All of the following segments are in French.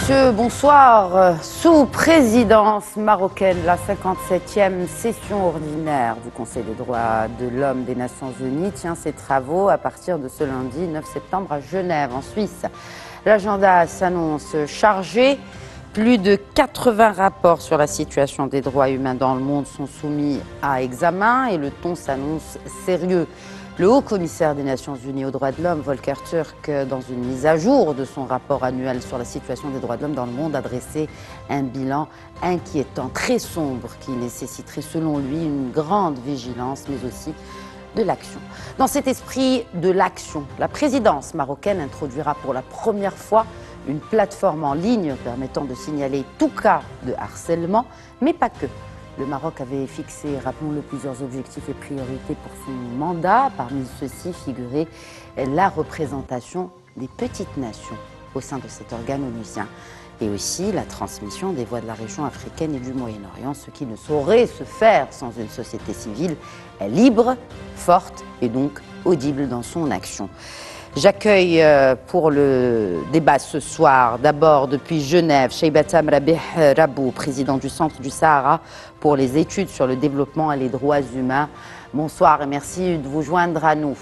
messieurs, bonsoir. Sous présidence marocaine, la 57e session ordinaire du Conseil des droits de l'homme des Nations Unies tient ses travaux à partir de ce lundi 9 septembre à Genève, en Suisse. L'agenda s'annonce chargé. Plus de 80 rapports sur la situation des droits humains dans le monde sont soumis à examen et le ton s'annonce sérieux. Le haut-commissaire des Nations Unies aux droits de l'homme, Volker Türk, dans une mise à jour de son rapport annuel sur la situation des droits de l'homme dans le monde, a dressé un bilan inquiétant, très sombre, qui nécessiterait selon lui une grande vigilance, mais aussi de l'action. Dans cet esprit de l'action, la présidence marocaine introduira pour la première fois une plateforme en ligne permettant de signaler tout cas de harcèlement, mais pas que. Le Maroc avait fixé, rappelons-le, plusieurs objectifs et priorités pour son mandat. Parmi ceux-ci figurait la représentation des petites nations au sein de cet organe onusien et aussi la transmission des voix de la région africaine et du Moyen-Orient, ce qui ne saurait se faire sans une société civile libre, forte et donc audible dans son action. J'accueille pour le débat ce soir, d'abord depuis Genève, Cheybatam Rabih Rabou, président du Centre du Sahara pour les études sur le développement et les droits humains. Bonsoir et merci de vous joindre à nous.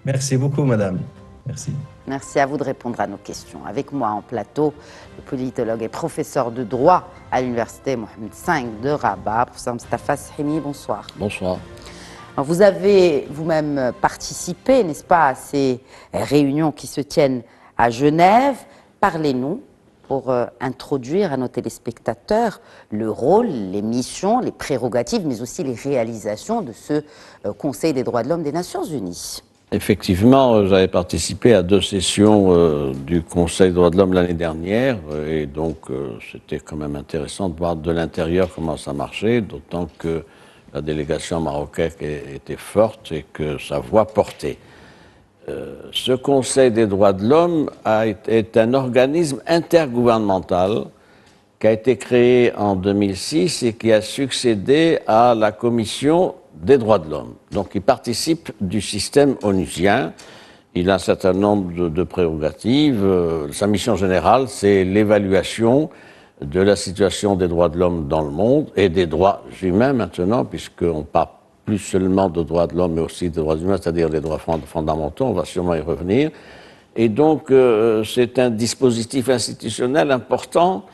Merci beaucoup, madame. Merci. Merci à vous de répondre à nos questions. Avec moi en plateau, le politologue et professeur de droit à l'université Mohamed V de Rabat, professeur Mustafa Sahimi. Bonsoir. Bonsoir. Alors vous avez vous-même participé, n'est-ce pas, à ces réunions qui se tiennent à Genève. Parlez-nous pour introduire à nos téléspectateurs le rôle, les missions, les prérogatives, mais aussi les réalisations de ce Conseil des droits de l'homme des Nations Unies. Effectivement, j'avais participé à 2 sessions du Conseil des droits de l'homme l'année dernière, et donc c'était quand même intéressant de voir de l'intérieur comment ça marchait, d'autant que la délégation marocaine était forte et que sa voix portait. Ce Conseil des droits de l'homme est un organisme intergouvernemental qui a été créé en 2006 et qui a succédé à la Commission des droits de l'homme. Donc il participe du système onusien. Il a un certain nombre de prérogatives. Sa mission générale, c'est l'évaluation de la situation des droits de l'homme dans le monde et des droits humains maintenant, puisqu'on parle plus seulement de droits de l'homme, mais aussi des droits humains, c'est-à-dire des droits fondamentaux. On va sûrement y revenir. Et donc, c'est un dispositif institutionnel important.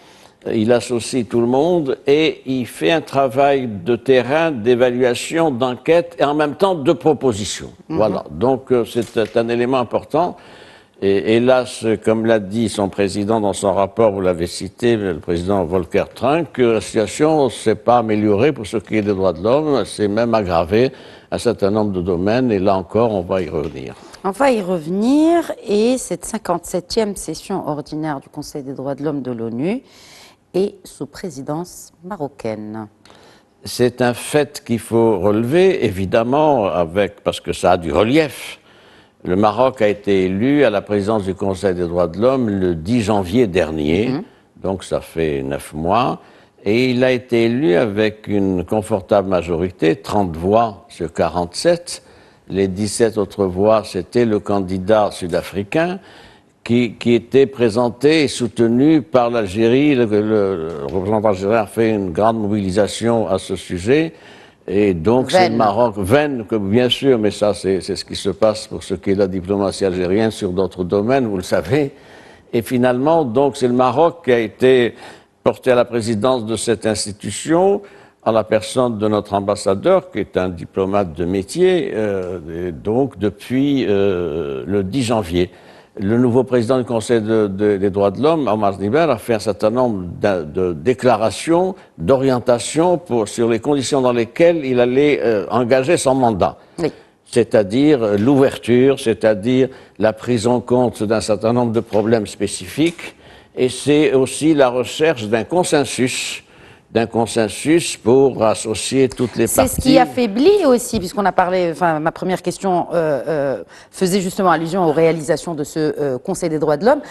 Il associe tout le monde et il fait un travail de terrain, d'évaluation, d'enquête et en même temps de proposition. Voilà. Donc, c'est un élément important. Et hélas, comme l'a dit son président dans son rapport, vous l'avez cité, le président Volker Türk, la situation ne s'est pas améliorée pour ce qui est des droits de l'homme, c'est même aggravé un certain nombre de domaines, et là encore, on va y revenir. On va y revenir, et cette 57e session ordinaire du Conseil des droits de l'homme de l'ONU est sous présidence marocaine. C'est un fait qu'il faut relever, évidemment, parce que ça a du relief. Le Maroc a été élu à la présidence du Conseil des droits de l'homme le 10 janvier dernier, donc ça fait 9 mois, et il a été élu avec une confortable majorité, 30 voix sur 47. Les 17 autres voix, c'était le candidat sud-africain qui était présenté et soutenu par l'Algérie. Le représentant algérien a fait une grande mobilisation à ce sujet. Et donc, c'est le Maroc, vaine, bien sûr, mais ça, c'est ce qui se passe pour ce qui est de la diplomatie algérienne sur d'autres domaines, vous le savez. Et finalement, donc, c'est le Maroc qui a été porté à la présidence de cette institution, en la personne de notre ambassadeur, qui est un diplomate de métier, donc, depuis le 10 janvier. Le nouveau président du Conseil des droits de l'homme, Omar Sniber, a fait un certain nombre de déclarations, d'orientations sur les conditions dans lesquelles il allait engager son mandat. Oui. C'est-à-dire l'ouverture, c'est-à-dire la prise en compte d'un certain nombre de problèmes spécifiques, et c'est aussi la recherche d'un consensus pour associer toutes les parties. C'est ce qui affaiblit aussi, puisqu'on a parlé, ma première question faisait justement allusion aux réalisations de ce Conseil des droits de l'homme.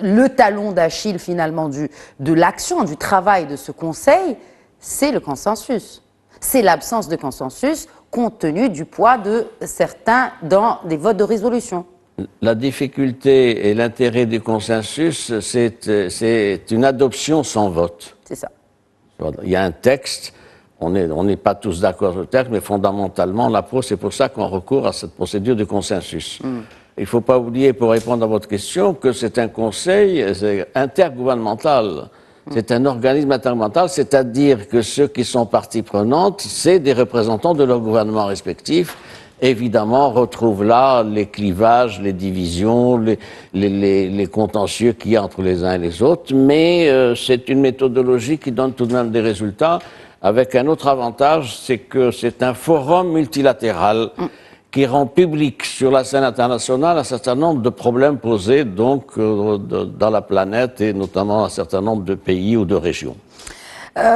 Le talon d'Achille finalement de l'action, du travail de ce Conseil, c'est le consensus. C'est l'absence de consensus compte tenu du poids de certains dans des votes de résolution. La difficulté et l'intérêt du consensus, c'est une adoption sans vote. C'est ça. Il y a un texte, on n'est pas tous d'accord sur le texte, mais fondamentalement, c'est pour ça qu'on recourt à cette procédure de consensus. Il ne faut pas oublier, pour répondre à votre question, que c'est un conseil intergouvernemental. C'est un organisme intergouvernemental, c'est-à-dire que ceux qui sont parties prenantes, c'est des représentants de leur gouvernement respectif. Évidemment, on retrouve là les clivages, les divisions, les contentieux qu'il y a entre les uns et les autres, mais c'est une méthodologie qui donne tout de même des résultats, avec un autre avantage, c'est que c'est un forum multilatéral qui rend public sur la scène internationale un certain nombre de problèmes posés donc, dans la planète et notamment dans un certain nombre de pays ou de régions.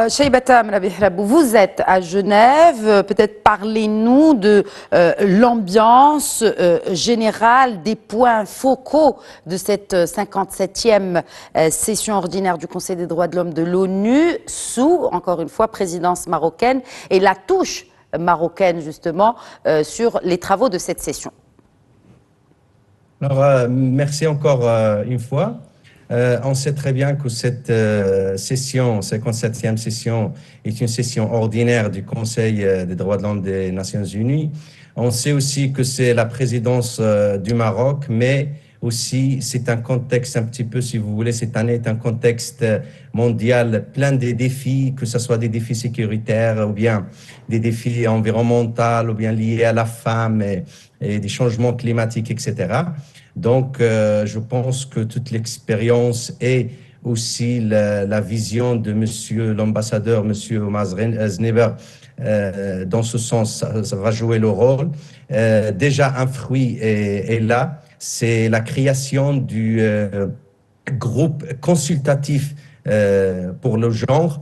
Cheybata Mrabihrabou, vous êtes à Genève, peut-être parlez-nous de l'ambiance générale, des points focaux de cette 57e session ordinaire du Conseil des droits de l'homme de l'ONU sous, encore une fois, présidence marocaine et la touche marocaine justement sur les travaux de cette session. Alors, merci encore une fois. On sait très bien que cette session, 57e session, est une session ordinaire du Conseil des droits de l'homme des Nations Unies. On sait aussi que c'est la présidence du Maroc, mais aussi c'est un contexte un petit peu, si vous voulez, cette année est un contexte mondial plein de défis, que ce soit des défis sécuritaires ou bien des défis environnementaux ou bien liés à la femme et des changements climatiques, etc. Donc, je pense que toute l'expérience et aussi la vision de monsieur l'ambassadeur, monsieur Omar Zneber, dans ce sens, ça va jouer le rôle. Déjà, un fruit est là, c'est la création du groupe consultatif pour le genre,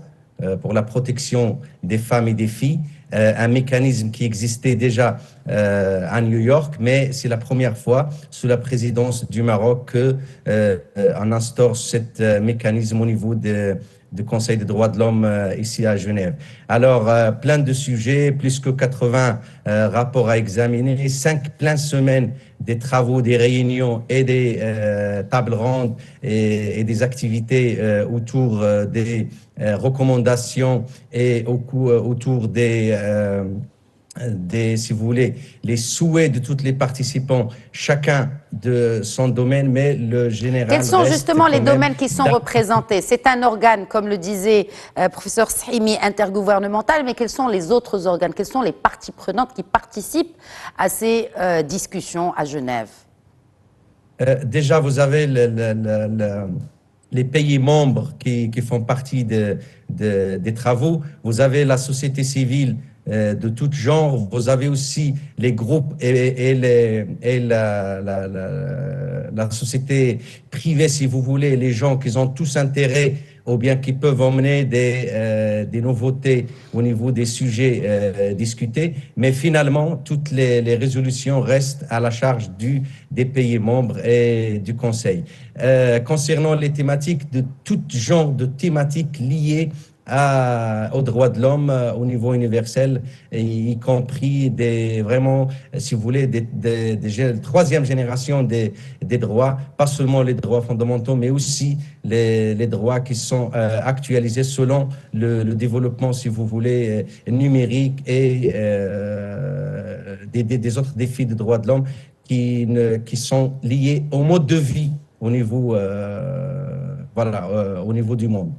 pour la protection des femmes et des filles. Un mécanisme qui existait déjà à New York, mais c'est la première fois sous la présidence du Maroc qu'on instaure ce mécanisme au niveau du Conseil des droits de l'homme ici à Genève. Alors, plein de sujets, plus que 80 rapports à examiner, 5 pleines semaines des travaux, des réunions et des tables rondes et des activités autour des recommandations et autour des, si vous voulez, les souhaits de tous les participants, chacun de son domaine, mais le général. Quels sont justement les domaines qui sont représentés? C'est un organe, comme le disait professeur Sahimi, intergouvernemental, mais quels sont les autres organes? Quelles sont les parties prenantes qui participent à ces discussions à Genève? Déjà, vous avez les pays membres qui font partie des travaux. Vous avez la société civile de tout genre. Vous avez aussi les groupes et la société privée, si vous voulez, les gens qui ont tous intérêt ou bien qui peuvent emmener des nouveautés au niveau des sujets discutés. Mais finalement, toutes les résolutions restent à la charge des pays membres et du Conseil. Concernant les thématiques, de tout genre de thématiques liées aux droits de l'homme au niveau universel, y compris vraiment, si vous voulez, des troisième génération des droits, pas seulement les droits fondamentaux, mais aussi les droits qui sont actualisés selon le développement, si vous voulez, numérique et des autres défis des droits de l'homme qui sont liés au mode de vie au niveau, au niveau du monde.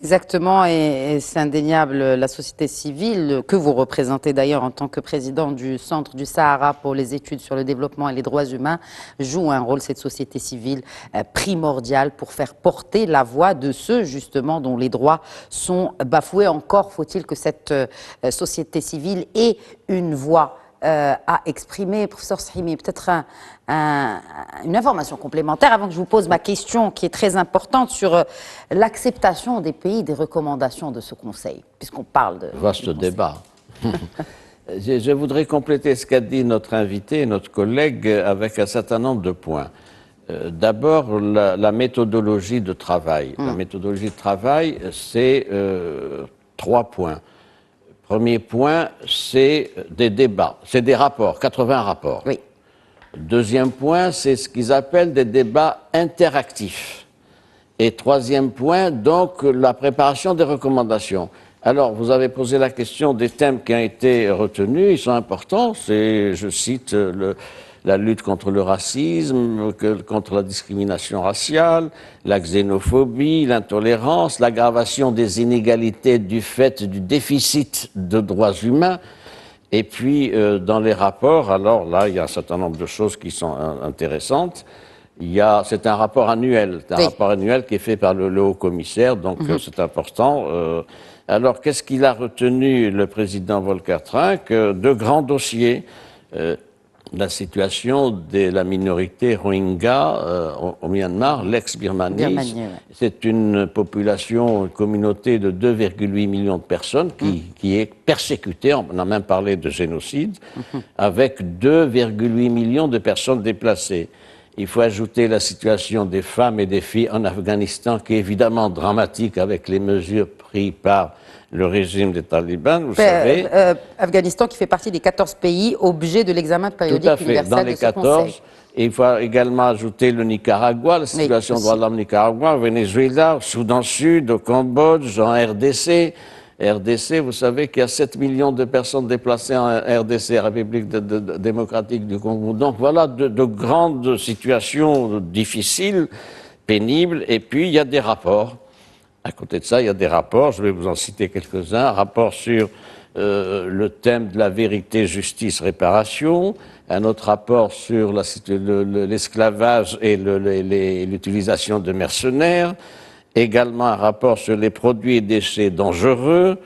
Exactement, et c'est indéniable, la société civile, que vous représentez d'ailleurs en tant que président du Centre du Sahara pour les études sur le développement et les droits humains, joue un rôle, cette société civile, primordiale pour faire porter la voix de ceux justement dont les droits sont bafoués. Encore faut-il que cette société civile ait une voix à exprimer. Professeur Sahimi, peut-être une information complémentaire avant que je vous pose ma question qui est très importante sur l'acceptation des pays des recommandations de ce Conseil, puisqu'on parle de... Vaste débat. Je voudrais compléter ce qu'a dit notre invité, notre collègue, avec un certain nombre de points. D'abord, la méthodologie de travail. La méthodologie de travail, c'est 3 points. Premier point, c'est des débats, c'est des rapports, 80 rapports. Oui. Deuxième point, c'est ce qu'ils appellent des débats interactifs. Et troisième point, donc, la préparation des recommandations. Alors, vous avez posé la question des thèmes qui ont été retenus, ils sont importants. C'est, je cite, la lutte contre le racisme, contre la discrimination raciale, la xénophobie, l'intolérance, l'aggravation des inégalités du fait du déficit de droits humains. Et puis, dans les rapports, alors là, il y a un certain nombre de choses qui sont intéressantes. C'est un rapport annuel, rapport annuel qui est fait par le haut-commissaire, donc c'est important. Alors, qu'est-ce qu'il a retenu, le président Volker Trunk? De grands dossiers. La situation de la minorité Rohingya au Myanmar, l'ex-Birmanie. C'est une population, une communauté de 2,8 millions de personnes qui est persécutée, on a même parlé de génocide, avec 2,8 millions de personnes déplacées. Il faut ajouter la situation des femmes et des filles en Afghanistan, qui est évidemment dramatique avec les mesures prises par le régime des talibans, vous savez. Afghanistan qui fait partie des 14 pays objets de l'examen périodique universel dans les 14. Et il faut également ajouter le Nicaragua, la situation des droits de l'homme au Nicaragua, au Venezuela, au Soudan Sud, au Cambodge, en RDC. RDC, vous savez qu'il y a 7 millions de personnes déplacées en RDC, République démocratique du Congo. Donc voilà de grandes situations difficiles, pénibles. Et puis il y a des rapports. À côté de ça, il y a des rapports, je vais vous en citer quelques-uns. Un rapport sur le thème de la vérité, justice, réparation. Un autre rapport sur l'esclavage et l'utilisation de mercenaires. Également un rapport sur les produits et déchets dangereux.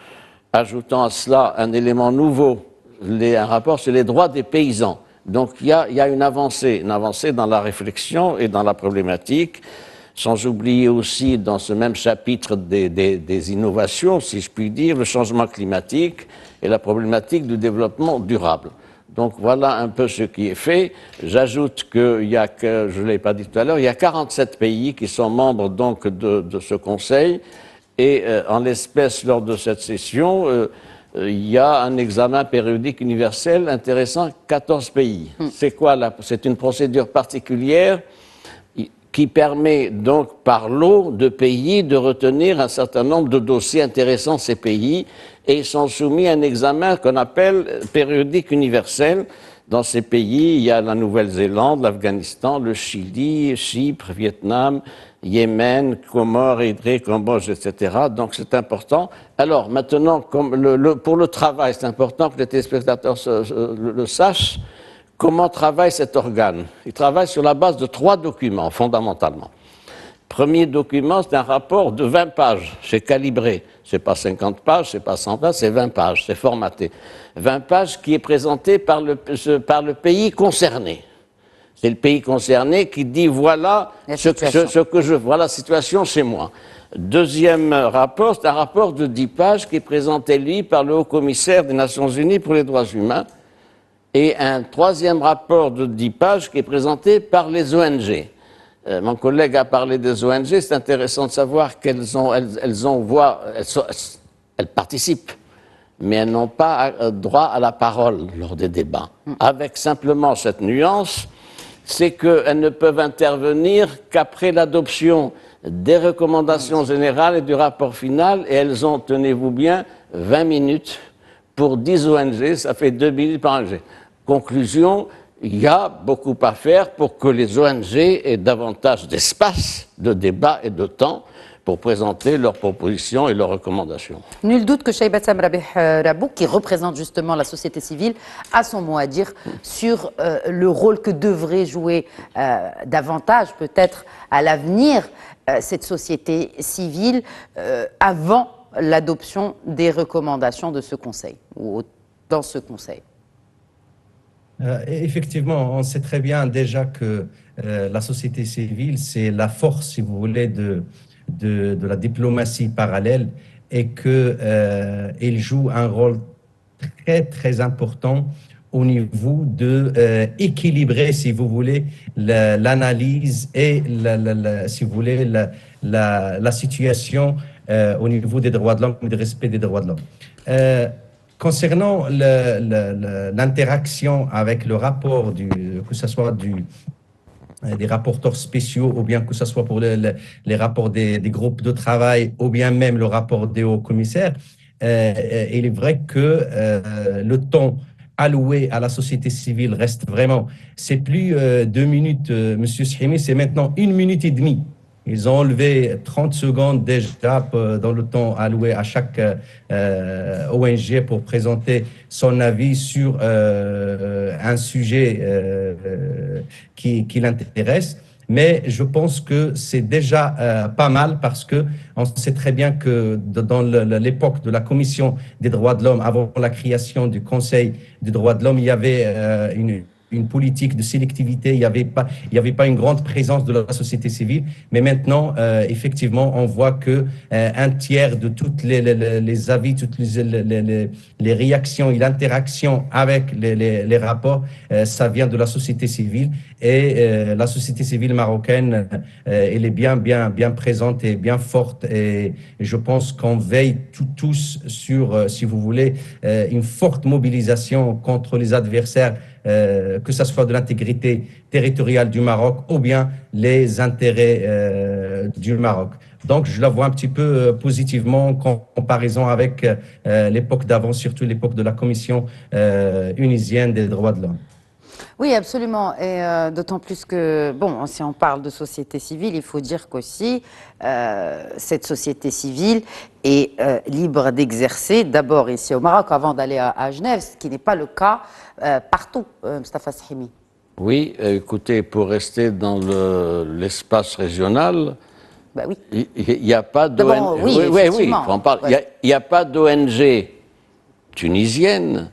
Ajoutant à cela un élément nouveau, un rapport sur les droits des paysans. Donc il y a une avancée dans la réflexion et dans la problématique. Sans oublier aussi, dans ce même chapitre des innovations, si je puis dire, le changement climatique et la problématique du développement durable. Donc voilà un peu ce qui est fait. J'ajoute qu'il y a, je ne l'ai pas dit tout à l'heure, il y a 47 pays qui sont membres donc de ce Conseil. Et en l'espèce, lors de cette session, il y a un examen périodique universel intéressant 14 pays. C'est quoi là? C'est une procédure particulière qui permet donc par lot de pays de retenir un certain nombre de dossiers intéressants ces pays, et ils sont soumis à un examen qu'on appelle périodique universel. Dans ces pays, il y a la Nouvelle-Zélande, l'Afghanistan, le Chili, Chypre, Vietnam, Yémen, Comores, Érythrée, Cambodge, etc. Donc c'est important. Alors maintenant, pour le travail, c'est important que les téléspectateurs le sachent. Comment travaille cet organe? Il travaille sur la base de 3 documents, fondamentalement. Premier document, c'est un rapport de 20 pages. C'est calibré. C'est pas 50 pages, c'est pas 100 pages, c'est 20 pages. C'est formaté. 20 pages qui est présenté par le pays concerné. C'est le pays concerné qui dit voilà voilà la situation chez moi. Deuxième rapport, c'est un rapport de 10 pages qui est présenté, lui, par le haut-commissaire des Nations Unies pour les droits humains. Et un troisième rapport de 10 pages qui est présenté par les ONG. Mon collègue a parlé des ONG, c'est intéressant de savoir qu'elles participent, mais elles n'ont pas droit à la parole lors des débats. Avec simplement cette nuance, c'est qu'elles ne peuvent intervenir qu'après l'adoption des recommandations générales et du rapport final, et elles ont, tenez-vous bien, 20 minutes pour 10 ONG, ça fait 2 minutes par ONG. Conclusion, il y a beaucoup à faire pour que les ONG aient davantage d'espace, de débat et de temps pour présenter leurs propositions et leurs recommandations. Nul doute que Shaibassam Rabih Rabou, qui représente justement la société civile, a son mot à dire sur le rôle que devrait jouer davantage, peut-être à l'avenir, cette société civile avant l'adoption des recommandations de ce Conseil, ou dans ce Conseil. Effectivement, on sait très bien déjà que la société civile, c'est la force, si vous voulez, de la diplomatie parallèle, et qu'elle joue un rôle très, très important au niveau de équilibrer, si vous voulez, l'analyse et, si vous voulez, la situation au niveau des droits de l'homme et du respect des droits de l'homme. concernant l'interaction avec le rapport, que ce soit des rapporteurs spéciaux, ou bien que ce soit pour les rapports des groupes de travail, ou bien même le rapport des hauts commissaires, il est vrai que le temps alloué à la société civile reste vraiment, c'est plus 2 minutes, Monsieur Shimi, c'est maintenant 1 minute et demie. Ils ont enlevé 30 secondes déjà dans le temps alloué à chaque ONG pour présenter son avis sur un sujet qui l'intéresse. Mais je pense que c'est déjà pas mal parce que on sait très bien que dans l'époque de la Commission des droits de l'homme, avant la création du Conseil des droits de l'homme, il y avait une politique de sélectivité, il y avait pas une grande présence de la société civile, mais maintenant, effectivement, on voit que un tiers de toutes les avis, toutes les réactions et l'interaction avec les rapports, ça vient de la société civile, et la société civile marocaine, elle est bien présente et bien forte, et je pense qu'on veille tous sur, si vous voulez, une forte mobilisation contre les adversaires, que ce soit de l'intégrité territoriale du Maroc ou bien les intérêts du Maroc. Donc, je la vois un petit peu positivement en comparaison avec l'époque d'avant, surtout l'époque de la Commission unisienne des droits de l'homme. Oui, absolument. Et d'autant plus que, bon, si on parle de société civile, il faut dire qu'aussi, cette société civile est libre d'exercer, d'abord ici au Maroc, avant d'aller à Genève, ce qui n'est pas le cas partout, Mostafa Shimi. Oui, écoutez, pour rester dans l'espace régional, bah oui. Il n'y a pas d'ONG. Oui, on parle. Il n'y a pas d'ONG tunisienne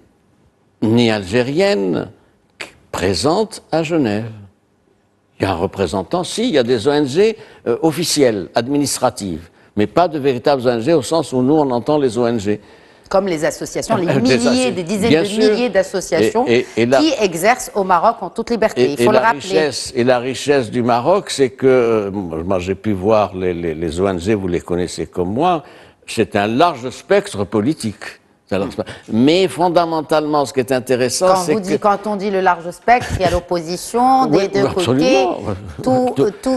ni algérienne présente à Genève. Il y a un représentant, si, il y a des ONG officielles, administratives, mais pas de véritables ONG au sens où nous, on entend les ONG. Comme les associations, les milliers, des dizaines de milliers d'associations qui exercent au Maroc en toute liberté. Il faut le rappeler. Et la richesse du Maroc, c'est que, moi j'ai pu voir les ONG, vous les connaissez comme moi, c'est un large spectre politique. Mais fondamentalement, ce qui est intéressant, c'est que... Quand on dit le large spectre, il y a l'opposition des deux côtés,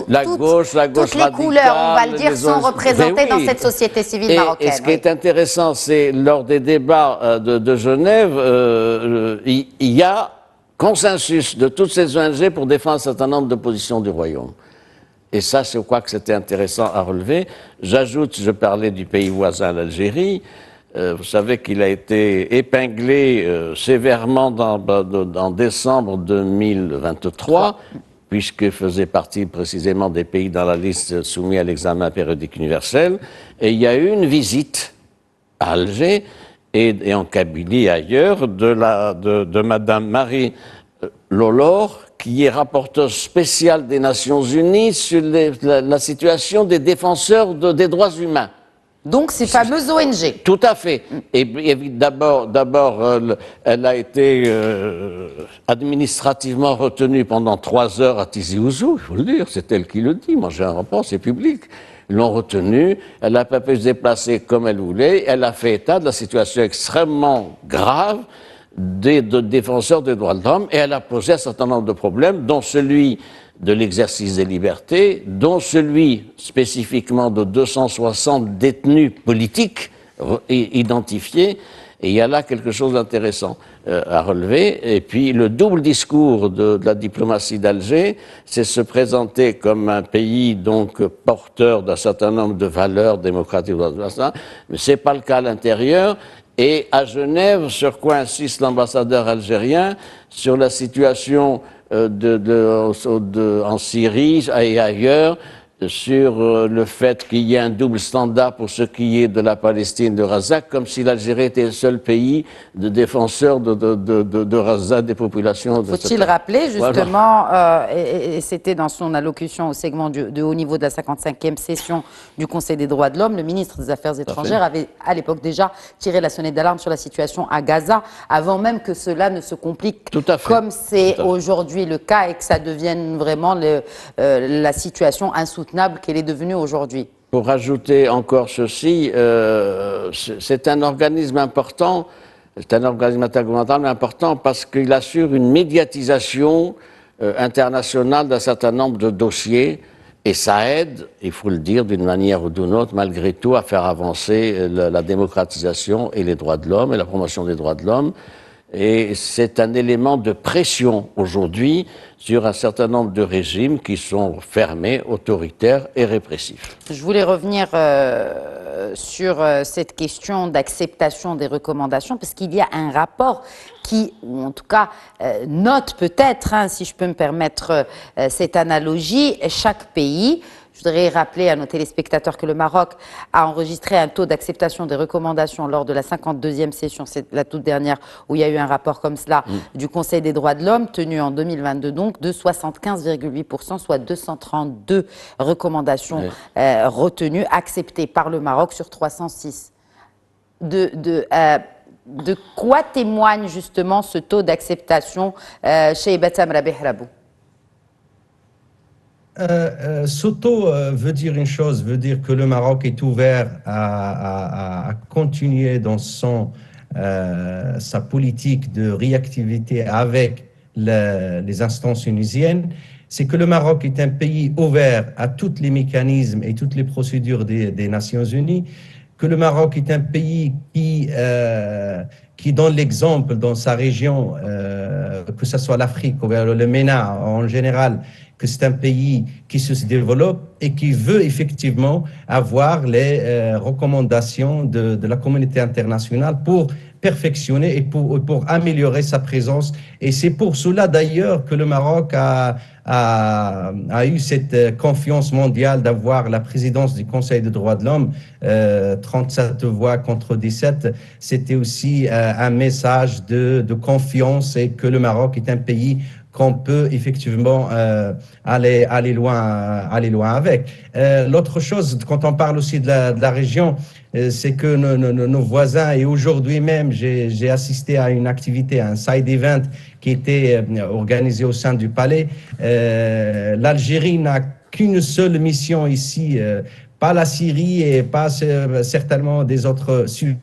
la gauche toutes les couleurs, on va le dire, sont représentées dans cette société civile marocaine. Et ce qui est intéressant, c'est lors des débats de Genève, il y a consensus de toutes ces ONG pour défendre un certain nombre de positions du royaume. Et ça, je crois que c'était intéressant à relever. J'ajoute, je parlais du pays voisin, l'Algérie. Vous savez qu'il a été épinglé sévèrement en décembre 2023, puisqu'il faisait partie précisément des pays dans la liste soumis à l'examen périodique universel. Et il y a eu une visite à Alger et en Kabylie ailleurs de Madame Marie Lolor, qui est rapporteure spéciale des Nations Unies sur la situation des défenseurs des droits humains. Donc, ces fameuses ONG. Tout à fait. Et d'abord, elle a été administrativement retenue pendant 3 heures à Tizi Ouzou, il faut le dire, c'est elle qui le dit. Moi, j'ai un rapport, c'est public. Ils l'ont retenue, elle n'a pas pu se déplacer comme elle voulait, elle a fait état de la situation extrêmement grave des défenseurs des droits de l'homme, et elle a posé un certain nombre de problèmes, dont celui de l'exercice des libertés, dont celui spécifiquement de 260 détenus politiques identifiés. Et il y a là quelque chose d'intéressant à relever. Et puis le double discours de la diplomatie d'Alger, c'est se présenter comme un pays donc porteur d'un certain nombre de valeurs démocratiques, mais ce n'est pas le cas à l'intérieur. Et à Genève, sur quoi insiste l'ambassadeur algérien, sur la situation en Syrie et ailleurs, sur le fait qu'il y ait un double standard pour ce qui est de la Palestine de Gaza, comme si l'Algérie était le seul pays de défenseurs de Gaza, des populations. Faut-il rappeler justement, et c'était dans son allocution au segment de haut niveau de la 55e session du Conseil des droits de l'homme, le ministre des Affaires étrangères avait à l'époque déjà tiré la sonnette d'alarme sur la situation à Gaza, avant même que cela ne se complique comme c'est aujourd'hui le cas et que ça devienne vraiment la situation insoutenable qu'elle est devenue aujourd'hui. Pour ajouter encore ceci, c'est un organisme important C'est un organisme intergouvernemental important parce qu'il assure une médiatisation internationale d'un certain nombre de dossiers et ça aide, il faut le dire d'une manière ou d'une autre, malgré tout, à faire avancer la démocratisation et les droits de l'homme et la promotion des droits de l'homme. Et c'est un élément de pression aujourd'hui sur un certain nombre de régimes qui sont fermés, autoritaires et répressifs. Je voulais revenir sur cette question d'acceptation des recommandations, parce qu'il y a un rapport qui, ou en tout cas, note peut-être, si je peux me permettre cette analogie, chaque pays. Je voudrais rappeler à nos téléspectateurs que le Maroc a enregistré un taux d'acceptation des recommandations lors de la 52e session, c'est la toute dernière où il y a eu un rapport comme cela du Conseil des droits de l'homme, tenu en 2022 donc, de 75,8%, soit 232 recommandations retenues, acceptées par le Maroc sur 306. De quoi témoigne justement ce taux d'acceptation chez Bassam Rabih Rabou? Ce taux veut dire une chose, veut dire que le Maroc est ouvert à continuer dans sa politique de réactivité avec les instances tunisiennes. C'est que le Maroc est un pays ouvert à tous les mécanismes et toutes les procédures des Nations Unies, que le Maroc est un pays qui donne l'exemple dans sa région, que ce soit l'Afrique ou le MENA en général, que c'est un pays qui se développe et qui veut effectivement avoir les recommandations de la communauté internationale pour perfectionner et pour améliorer sa présence. Et c'est pour cela d'ailleurs que le Maroc a eu cette confiance mondiale d'avoir la présidence du Conseil des droits de l'homme, 37 voix contre 17. C'était aussi un message de confiance et que le Maroc est un pays qu'on peut effectivement aller loin avec. L'autre chose, quand on parle aussi de la région, c'est que nos voisins, et aujourd'hui même, j'ai assisté à une activité, un side event qui était organisé au sein du palais. L'Algérie n'a qu'une seule mission ici, pas la Syrie et pas certainement des autres sujets,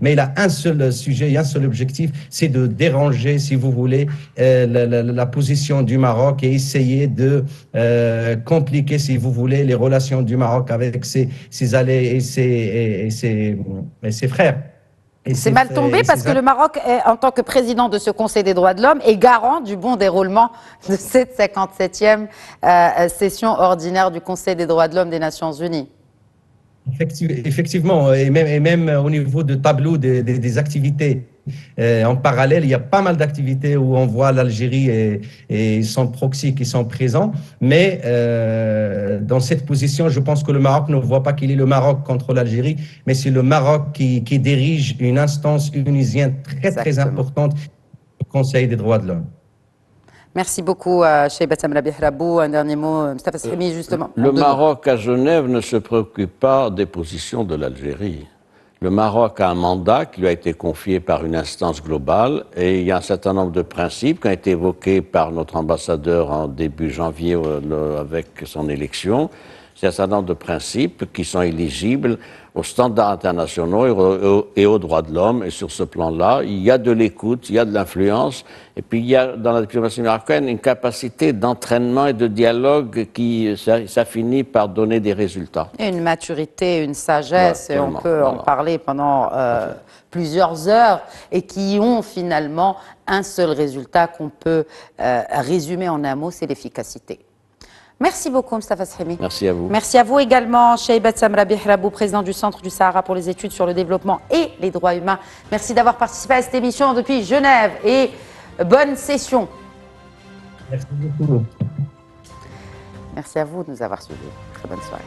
mais il a un seul sujet et un seul objectif, c'est de déranger, si vous voulez, la position du Maroc et essayer de compliquer, si vous voulez, les relations du Maroc avec ses alliés et ses frères. C'est mal tombé parce que le Maroc, en tant que président de ce Conseil des droits de l'homme, est garant du bon déroulement de cette 57e session ordinaire du Conseil des droits de l'homme des Nations Unies. Effectivement, et même au niveau de tableau des activités. En parallèle, il y a pas mal d'activités où on voit l'Algérie et son proxy qui sont présents, mais dans cette position, je pense que le Maroc ne voit pas qu'il est le Maroc contre l'Algérie, mais c'est le Maroc qui dirige une instance tunisienne très importante, le Conseil des droits de l'homme. Merci beaucoup, Cheikh Bassam Rabih Rabou. Un dernier mot, Mustafa Srimi, justement. Le Maroc à Genève ne se préoccupe pas des positions de l'Algérie. Le Maroc a un mandat qui lui a été confié par une instance globale et il y a un certain nombre de principes qui ont été évoqués par notre ambassadeur en début janvier avec son élection. C'est un certain nombre de principes qui sont éligibles aux standards internationaux et aux droits de l'homme. Et sur ce plan-là, il y a de l'écoute, il y a de l'influence. Et puis il y a dans la diplomatie marocaine une capacité d'entraînement et de dialogue qui, ça finit par donner des résultats. Et une maturité, une sagesse, et on peut en parler pendant plusieurs heures, et qui ont finalement un seul résultat qu'on peut résumer en un mot, c'est l'efficacité. Merci beaucoup, Mustafa Srimi. Merci à vous. Merci à vous également, Cheikh Bassam Rabih Rabou, président du Centre du Sahara pour les études sur le développement et les droits humains. Merci d'avoir participé à cette émission depuis Genève et bonne session. Merci beaucoup. Merci à vous de nous avoir suivis. Très bonne soirée.